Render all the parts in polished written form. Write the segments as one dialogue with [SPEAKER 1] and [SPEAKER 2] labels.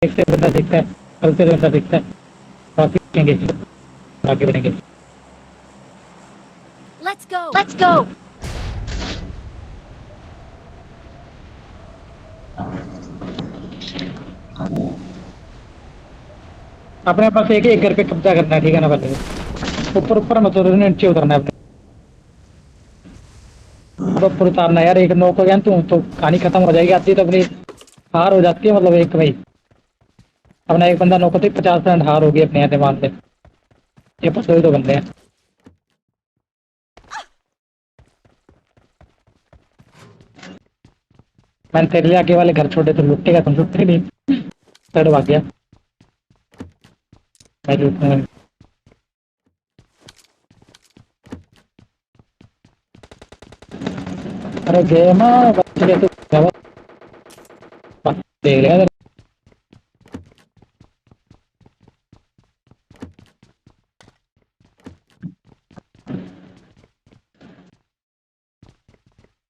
[SPEAKER 1] देखते बंदा दिखता है, चलते हुए बंदा दिखता है, और सीखेंगे, आगे बढ़ेंगे।
[SPEAKER 2] Let's go.
[SPEAKER 1] Let's go. अपने पास एक एक घर पे कब्जा करना है, ठीक है ना? पहले ऊपर ऊपर मत उतरना, नीचे उतरना है अपने। अब ऊपर उतारना है यार, एक नौक हो गया तू तो कहानी खत्म हो जाएगी। आती तो अपनी हार हो जाती है, मतलब एक भाई अपना एक बंदा नौक होती, 50% हार होगी अपने यहाँ दिमाग से। ये बस वही तो बंदे हैं। मैंने तेरे लिए आगे वाले घर छोड़े तो लुटेगा, तुम लुटते नहीं। सड़ भाग गया। मैं लूटने में। अरे गेम बच्चे तो देख रहे हैं।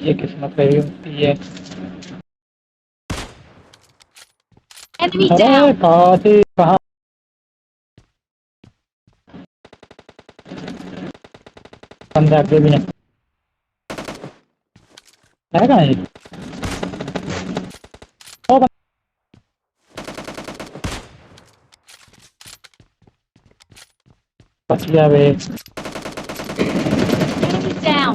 [SPEAKER 1] ये किस्मत रही होती है।
[SPEAKER 2] Enemy
[SPEAKER 1] अरे
[SPEAKER 2] down.
[SPEAKER 1] कहाँ से कहाँ बंदे आगे भी हैं। है कहाँ ये? ओ बच गया बे।
[SPEAKER 2] Enemy down.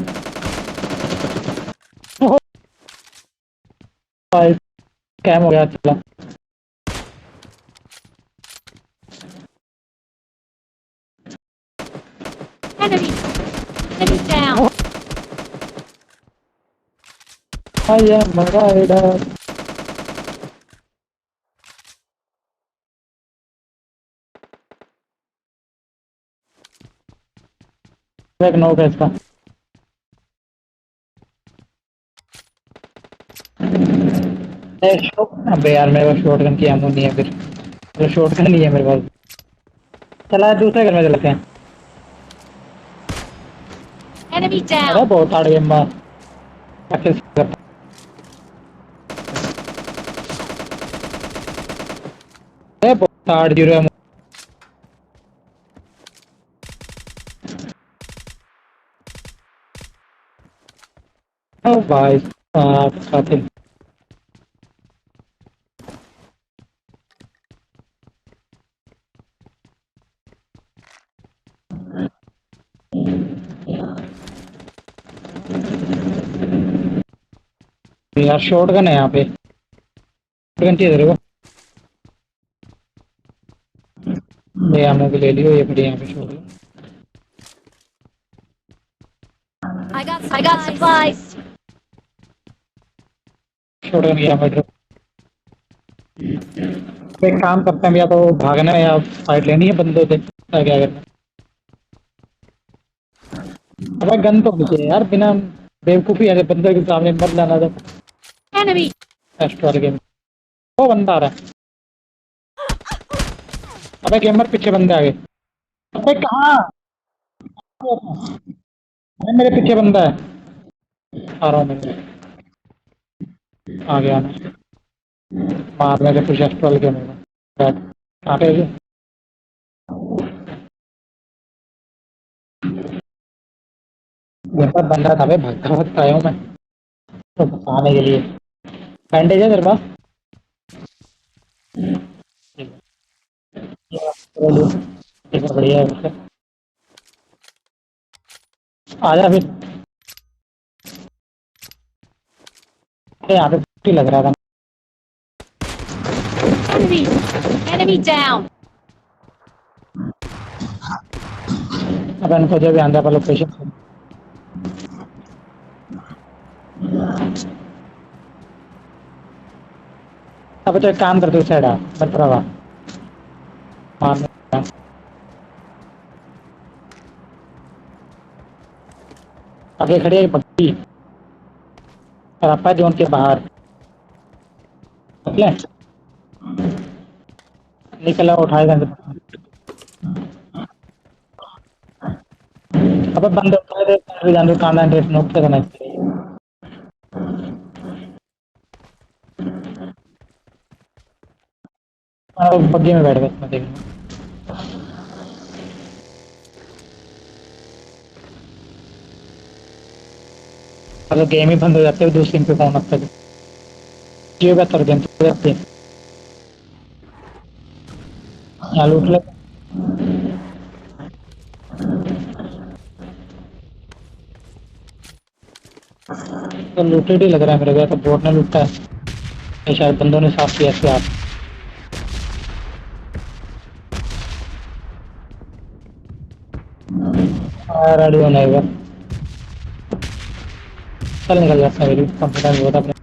[SPEAKER 1] ओ भाई, कैम हो गया चला।
[SPEAKER 2] Enemy. Enemy down.
[SPEAKER 1] I am a rider। एक नौ का इसका। अबे यार मेरे पास शॉटगन की एमो नहीं है फिर। तो शॉटगन नहीं है मेरे पास। चला दूसरे घर में चलते हैं।
[SPEAKER 2] Enemy
[SPEAKER 1] अरे
[SPEAKER 2] down.
[SPEAKER 1] बहुत हार्ड गेम बात। एक्सेस करता है, बहुत हार्ड जीरो एमो। ओ भाई साहब कातिल। यार शॉटगन है यहाँ पे। शॉटगन चाहिए तेरे को? ये एमो भी ले लियो, ये पड़ी यहाँ पे shotgun.
[SPEAKER 2] I got
[SPEAKER 1] I got
[SPEAKER 2] supplies.
[SPEAKER 1] supplies। Shotgun की एमो। एक काम करते हैं, या तो भागना है या फाइट लेनी है बंदों से, क्या करना है? अबे गन तो मुझे यार, बिना बेवकूफी ऐसे बंदे के सामने मत लाना। तो
[SPEAKER 2] Enemy.
[SPEAKER 1] टेस्ट वाले गेम वो बंदा आ रहा है। अबे गेमर पीछे बंदे आ गए। अबे कहाँ? अरे मेरे पीछे बंदा है। आ रहा हूँ मैं। आ गया मैं। मार मेरे कुछ टेस्ट वाले गेम में बैठ। कहाँ पे है ये? गेमर बंदा था, भाई भागता भागता आया हूँ मैं तो बचाने के लिए। बैंडेज है तेरे पास? ठीक है, बढ़िया है वैसे। आ जा फिर। अरे यहाँ पे कुछ लग रहा था।
[SPEAKER 2] Enemy. Enemy down.
[SPEAKER 1] अब इनको जो भी आंध्रा पर लोकेशन। अब तो एक काम कर, दूसरा साइड आ मत रहा मारने। आगे खड़ी है पक्की। और आपा जोन के बाहर निकले। निकला उठाएगा। अब बंदे उठाए थे जान दो, कांदा ड्रेस नोक से करना चाहिए। बग्गी में बैठ गए मैं देख लूँ। मतलब गेम ही बंद हो जाते हैं दूसरी पे फोन अब तक ये बेहतर गेम तो जाते हैं यहाँ लूट ले तो लूटेड ही लग रहा है मेरे को तो बोट ने लूटा है ये शायद बंदों ने साफ किया इसके हाथ रेडी होना है चल निकल जाता है मेरी कॉन्फिडेंस बहुत अपने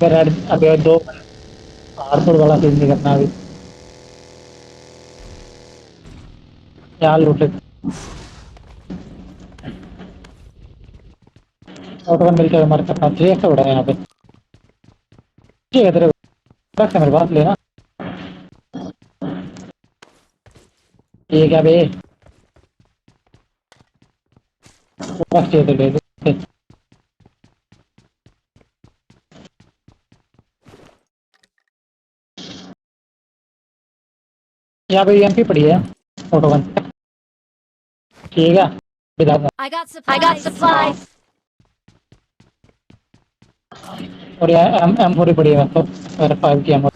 [SPEAKER 1] रेड अभी दो हारपुर वाला सीन नहीं करना अभी यहाँ लूटे ऑटो मिलकर हमारे करना थ्री एक्स उड़ा है यहाँ पे ठीक है तेरे रख मेरे पास लेना ये क्या बे बस चाहिए तो ले लो यहाँ पे एमपी पड़ी है ऑटो वन ठीक है without
[SPEAKER 2] I got supplies. I got supplies.
[SPEAKER 1] और यहाँ एम फोर ही पड़ी है मतलब मेरे फाइव की एम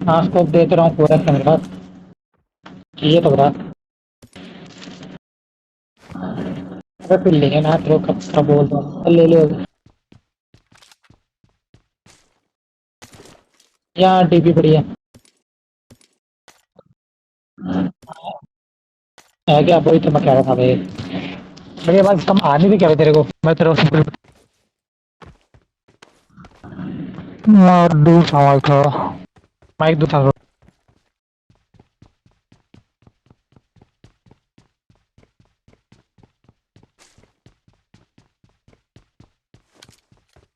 [SPEAKER 1] हाँ स्कोप देते रहा हूँ पूरा मेरे पास ये तो बता अबे फिर लेंगे ना तेरे को कब बोल दो ले ले यहाँ डीपी पड़ी है क्या वही तो मैं कह रहा था भाई मेरे पास कम आने भी क्या है तेरे को मैं तेरे को सिंपल और दूसरा माइक था माइक दूसरा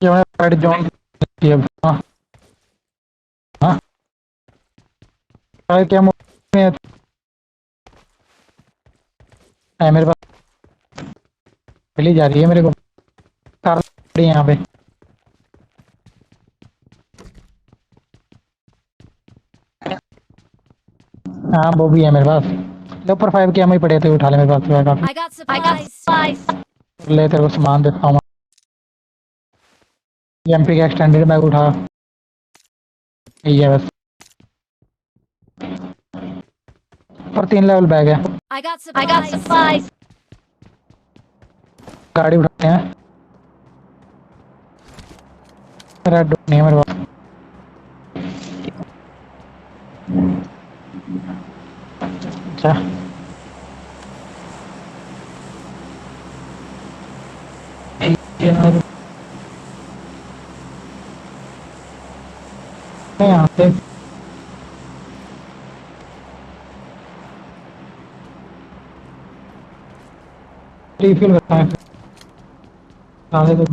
[SPEAKER 1] ये मैं रेड जोन हाँ हाँ क्या मेरे पास मिली जा रही है मेरे को कार पड़ी है यहाँ पे हाँ वो भी है मेरे पास ले ऊपर फाइव की ही पड़े थे उठा ले मेरे पास तो है काफी
[SPEAKER 2] I got supplies. I got supplies.
[SPEAKER 1] ले तेरे को सामान देता हूँ एमपी का एक्सटेंडेड बैग उठा यही है बस पर 3 लेवल बैग है
[SPEAKER 2] I got supplies. I got supplies.
[SPEAKER 1] गाड़ी उठाते हैं रेड नहीं है मेरे पास अच्छा यार मैं यहाँ से रिफिल करता है साले तो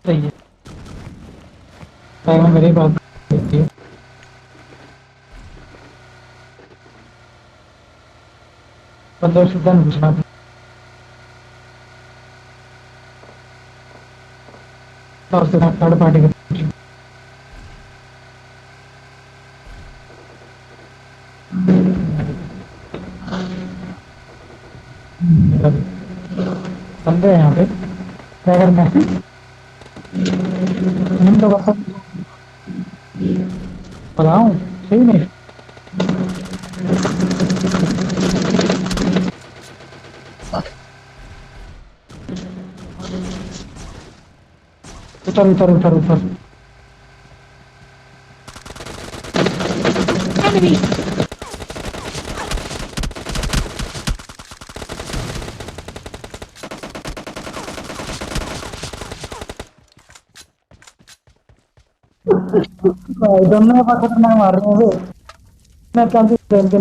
[SPEAKER 1] सही है बैग में मेरे पास होती है बंदर सीधा नहीं घुसना था उसके साथ थर्ड पार्टी का बंदे हैं यहाँ पे क्या करना है हम तो बस बताऊँ सही नहीं उतर उतर उतर उतर
[SPEAKER 2] Enemy.
[SPEAKER 1] दोनों का खतरनाक मार रहे हैं मैं क्या खेल के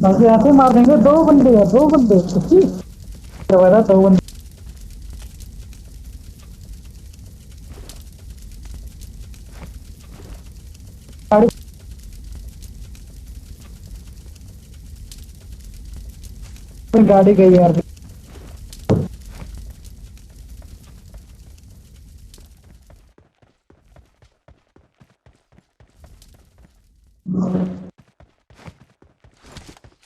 [SPEAKER 1] बस ऐसे मार देंगे, दो बंदे हैं, दो बंदे सच्ची करवाया, दो बंदे गाड़ी गाड़ी गई यार।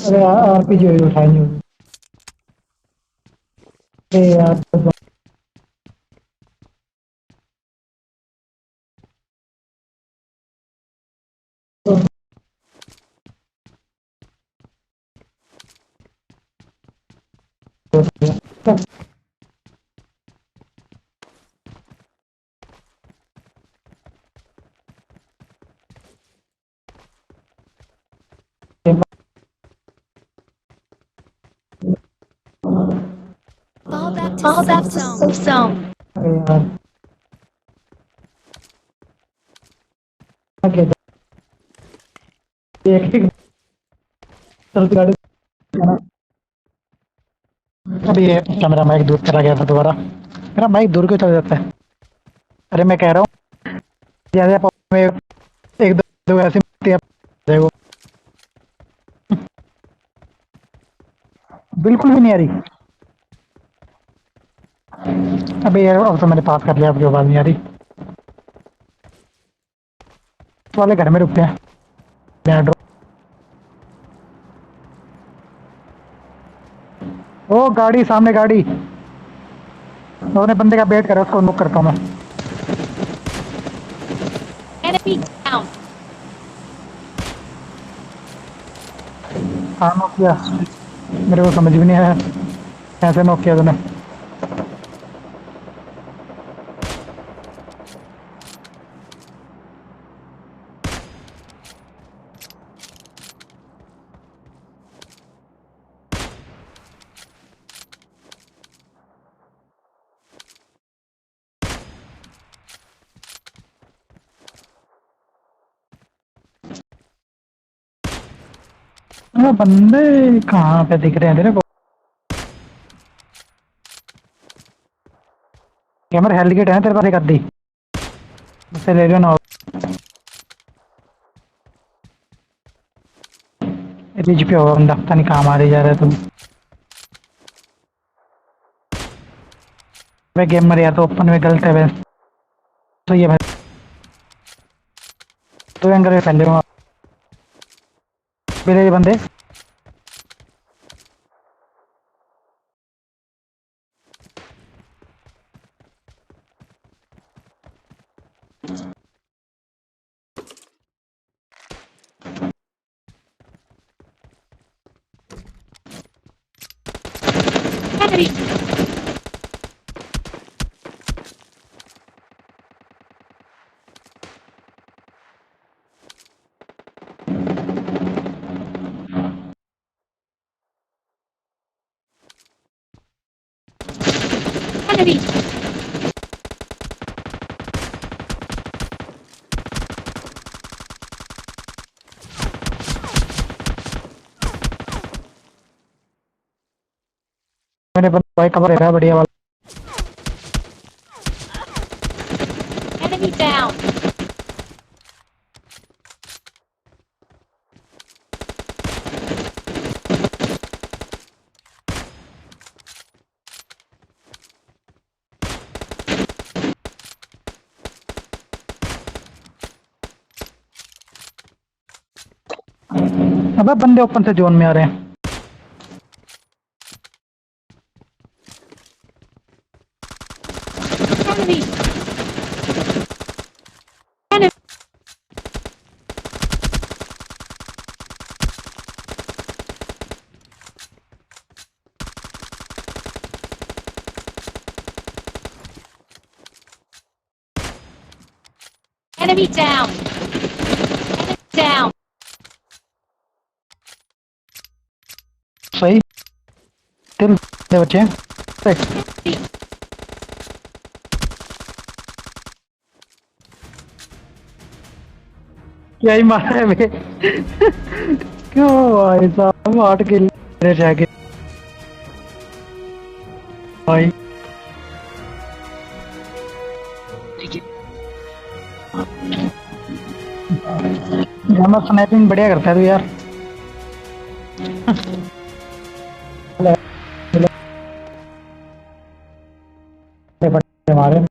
[SPEAKER 1] अरे आरपीजी उठाई नहीं होगी। अरे यार
[SPEAKER 2] Fall back to
[SPEAKER 3] Fall back
[SPEAKER 2] safe
[SPEAKER 3] to
[SPEAKER 2] zone.
[SPEAKER 3] safe zone.
[SPEAKER 1] अरे यार क्या एक एक चलती गाड़ी। अभी ये क्या मेरा माइक दूर चला गया था दोबारा, मेरा माइक दूर क्यों चला जाता है। अरे मैं कह रहा हूँ ज्यादा में एक दो, दो ऐसी मिलती है वो बिल्कुल भी नहीं आ रही। अभी यार अब तो मैंने पास कर लिया, अब आवाज नहीं आ रही। इस वाले घर में रुकते हैं। ओ गाड़ी सामने गाड़ी, अपने बंदे का वेट करो, उसको नॉक करता हूँ मैं।
[SPEAKER 2] Enemy down.
[SPEAKER 1] हाँ नॉक किया, मेरे को समझ भी नहीं आया कैसे नॉक किया तूने। वो बंदे कहाँ पे दिख रहे हैं तेरे को। कैमरा हेलगेट है तेरे पास एक आधी, उससे ले लेना। रिज पे होगा बंदा, पता नहीं कहाँ मारे जा रहा है तुम। वे गेमर यार तो ओपन में गलत है वैसे तो ये भाई तो एंगल में पहले वहाँ मेरे ये बंदे।
[SPEAKER 2] Enemy. Enemy.
[SPEAKER 1] मेरे बंदे भाई कवर है बढ़िया वाला।
[SPEAKER 2] Enemy down.
[SPEAKER 1] अब बंदे ओपन से जोन में आ रहे हैं।
[SPEAKER 2] Enemy. Enemy. Enemy down. Enemy down.
[SPEAKER 1] सही तिल दे बच्चे हैं। क्या ही मारा है बे ओ भाई साहब 8 किल मेरे जाके भाई। गाना स्नैपिंग बढ़िया करता है तू यार। ले, ले, ले, मारे